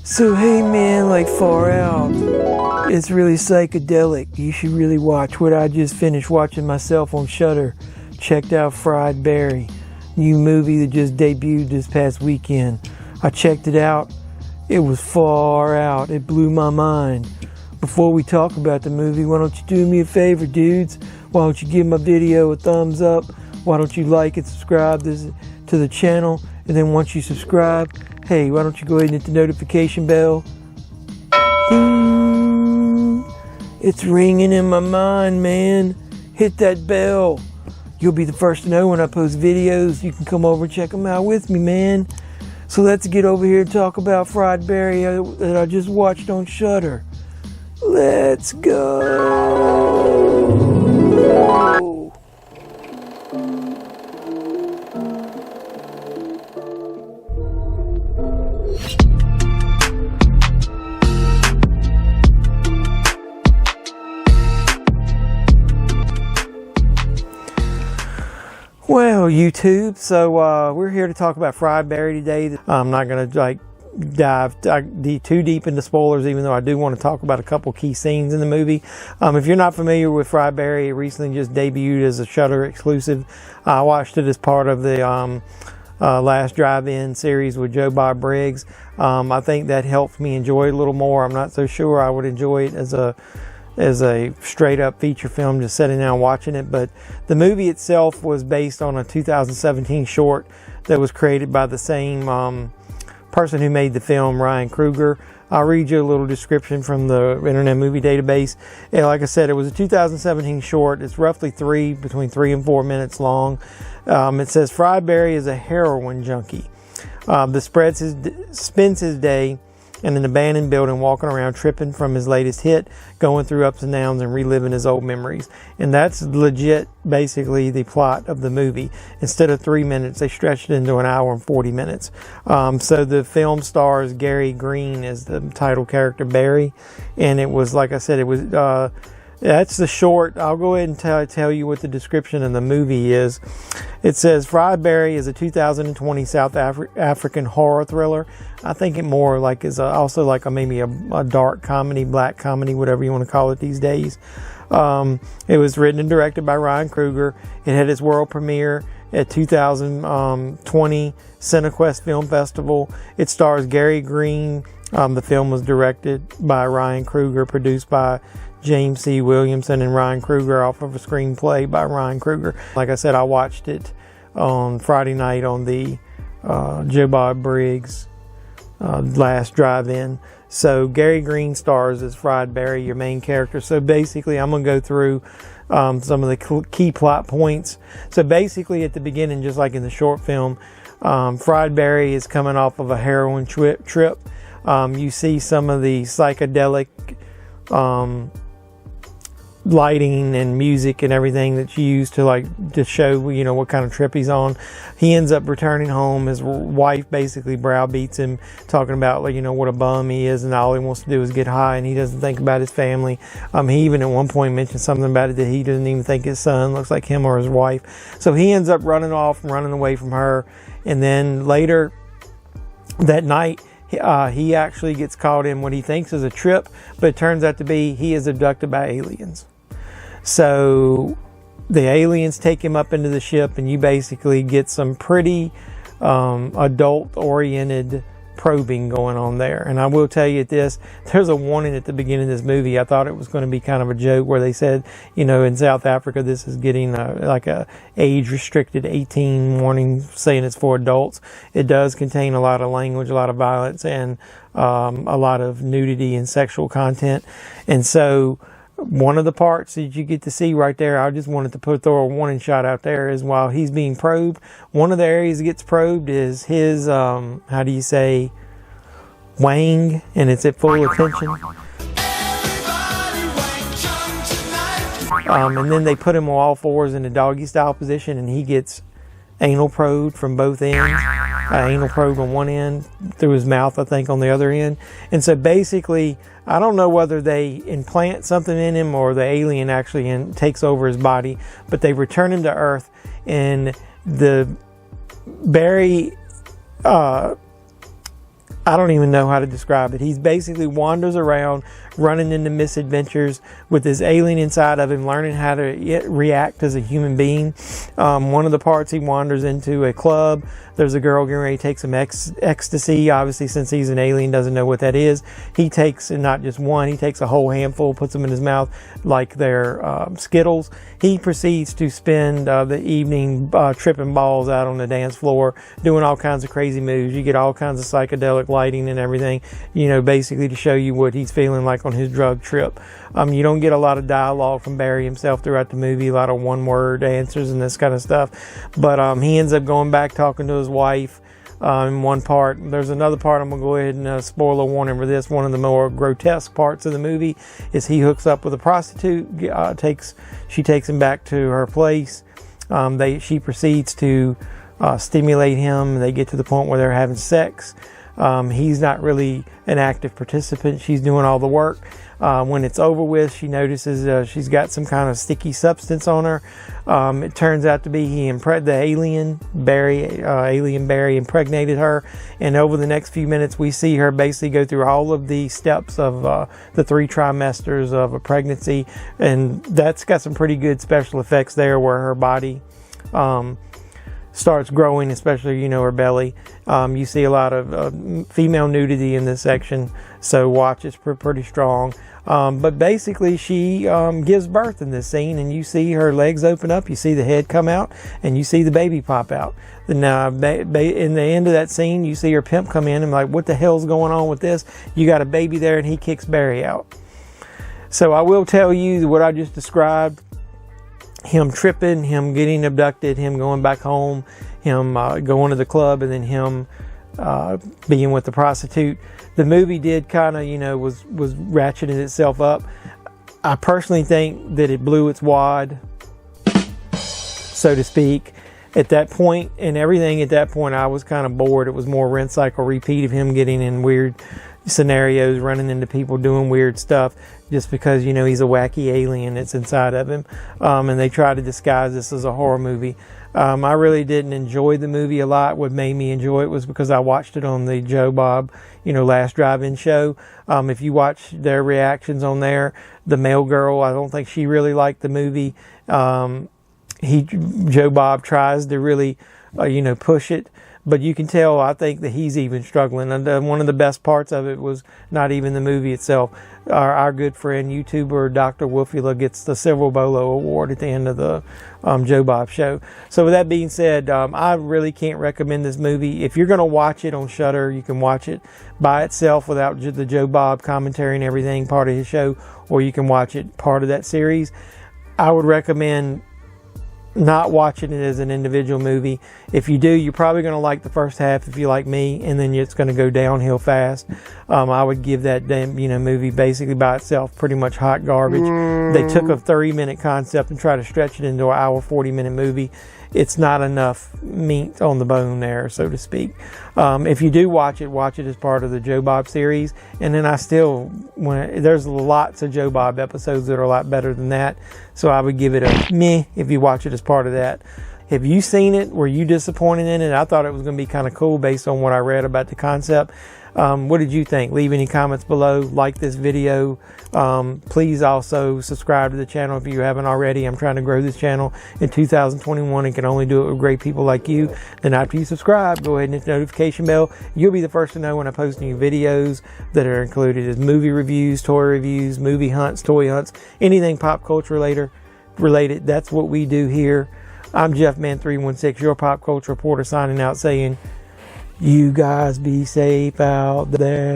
So hey man, like Far Out, it's really psychedelic. You should really watch what I just finished watching myself on Shudder. Checked out Fried Berry, new movie that just debuted this past weekend. I checked it out. It was far out. It blew my mind. Before we talk about the movie, why don't you do me a favor, dudes? Why don't you give my video a thumbs up? Why don't you like and subscribe to the channel? And then once you subscribe, hey, why don't you go ahead and hit the notification bell? Ding! It's ringing in my mind, man. Hit that bell. You'll be the first to know when I post videos. You can come over and check them out with me, man. So let's get over here and talk about Fried Berry that I just watched on Shudder. Let's go. Well, YouTube, so we're here to talk about Fried Berry today. I'm not going to dive too deep into spoilers, even though I do want to talk about a couple key scenes in the movie. If you're not familiar with Fried Berry, it recently just debuted as a Shudder exclusive. I watched it as part of the last drive-in series with Joe Bob Briggs. I think that helped me enjoy it a little more. I'm not so sure I would enjoy it as a straight up feature film, just sitting down watching it. But the movie itself was based on a 2017 short that was created by the same person who made the film, Ryan Fruger. I'll read you a little description from the Internet Movie Database. And like I said, it was a 2017 short. It's roughly between 3 and 4 minutes long. It says Fried Berry is a heroin junkie that spends his day in an abandoned building, walking around, tripping from his latest hit, going through ups and downs and reliving his old memories. And that's legit, basically, the plot of the movie. Instead of 3 minutes, they stretched it into an hour and 40 minutes. So the film stars Gary Green as the title character, Barry. And it was, like I said, it was... that's the short. I'll go ahead and tell you what the description of the movie is. It says, Fried Berry is a 2020 South African horror thriller. I think it more like is also like maybe a dark comedy, black comedy, whatever you want to call it these days. It was written and directed by Ryan Fruger. It had its world premiere at 2020 CineQuest Film Festival. It stars Gary Green. The film was directed by Ryan Fruger, produced by James C. Williamson and Ryan Kruger, off of a screenplay by Ryan Fruger. Like I said, I watched it on Friday night on the Joe Bob Briggs last drive-in. So Gary Green stars as Fried Berry, your main character. So basically, I'm going to go through some of the key plot points. So basically, at the beginning, just like in the short film, Fried Berry is coming off of a heroin trip. You see some of the psychedelic lighting and music and everything that's used to show, you know, what kind of trip he's on. He ends up returning home. His wife basically browbeats him, talking about, like, you know, what a bum he is and all he wants to do is get high, and he doesn't think about his family. He even at one point mentioned something about it that he doesn't even think his son looks like him or his wife. So he ends up running off and running away from her. And then later that night, he actually gets caught in what he thinks is a trip, but it turns out to be he is abducted by aliens. So the aliens take him up into the ship, and you basically get some pretty adult-oriented probing going on there. And I will tell you this, there's a warning at the beginning of this movie. I thought it was going to be kind of a joke where they said, you know, in South Africa, this is getting like a age-restricted 18 warning, saying it's for adults. It does contain a lot of language, a lot of violence, and a lot of nudity and sexual content. And so one of the parts that you get to see right there, I just wanted to throw a warning shot out there, is while he's being probed, one of the areas that gets probed is his, how do you say, wang, and it's at full attention. And then they put him on all fours in a doggy style position, and he gets anal probed from both ends. Anal probe on one end, through his mouth, I think, on the other end. And so basically, I don't know whether they implant something in him or the alien actually takes over his body, but they return him to Earth, and the Barry I don't even know how to describe it. He's basically wanders around, running into misadventures with this alien inside of him, learning how to react as a human being. One of the parts, he wanders into a club. There's a girl getting ready to take some ecstasy. Obviously, since he's an alien, doesn't know what that is. He takes, and not just one, he takes a whole handful, puts them in his mouth like they're Skittles. He proceeds to spend the evening tripping balls out on the dance floor, doing all kinds of crazy moves. You get all kinds of psychedelic lighting and everything, you know, basically to show you what he's feeling like on his drug trip. You don't get a lot of dialogue from Barry himself throughout the movie, a lot of one-word answers and this kind of stuff. But he ends up going back talking to his wife in one part. There's another part, I'm going to go ahead and spoiler warning for this. One of the more grotesque parts of the movie is he hooks up with a prostitute. She takes him back to her place. She proceeds to stimulate him. They get to the point where they're having sex. He's not really an active participant. She's doing all the work. When it's over with, she notices she's got some kind of sticky substance on her. It turns out to be the alien Barry impregnated her. And over the next few minutes, we see her basically go through all of the steps of the 3 trimesters of a pregnancy. And that's got some pretty good special effects there, where her body starts growing, especially, you know, her belly. You see a lot of female nudity in this section, so watch, it's pretty strong. But basically she gives birth in this scene, and you see her legs open up, you see the head come out, and you see the baby pop out. Now, in the end of that scene, you see her pimp come in and like, what the hell's going on with this? You got a baby there, and he kicks Barry out. So I will tell you what I just described. Him tripping, him getting abducted, him going back home, him going to the club, and then him being with the prostitute. The movie did kind of, you know, was ratcheting itself up. I personally think that it blew its wad, so to speak. At that point, and everything at that point, I was kind of bored. It was more rinse, cycle, repeat of him getting in weird scenarios, running into people, doing weird stuff, just because, you know, he's a wacky alien that's inside of him. And they try to disguise this as a horror movie. I really didn't enjoy the movie a lot. What made me enjoy it was because I watched it on the Joe Bob, you know, Last Drive-In show. If you watch their reactions on there, the male girl, I don't think she really liked the movie. Joe Bob tries to really, you know, push it. But you can tell, I think, that he's even struggling. And one of the best parts of it was not even the movie itself. Our good friend, YouTuber Dr. Wolfula, gets the Silver Bolo Award at the end of the Joe Bob show. So with that being said, I really can't recommend this movie. If you're going to watch it on Shudder, you can watch it by itself without the Joe Bob commentary and everything, part of his show, or you can watch it part of that series. I would recommend not watching it as an individual movie. If you do, you're probably going to like the first half if you like me, and then it's going to go downhill fast. I would give that damn, you know, movie basically by itself pretty much hot garbage. They took a 30-minute concept and tried to stretch it into an hour 40-minute movie. It's not enough meat on the bone there, so to speak. If you do watch it as part of the Joe Bob series. And then there's lots of Joe Bob episodes that are a lot better than that. So I would give it a meh if you watch it as part of that. Have you seen it? Were you disappointed in it? I thought it was going to be kind of cool based on what I read about the concept. What did you think? Leave any comments below. Like this video. Please also subscribe to the channel if you haven't already. I'm trying to grow this channel in 2021 and can only do it with great people like you. Then after you subscribe, go ahead and hit the notification bell. You'll be the first to know when I post new videos that are included as movie reviews, toy reviews, movie hunts, toy hunts, anything pop culture related. That's what we do here. I'm JeffMan316, your pop culture reporter, signing out saying, you guys be safe out there.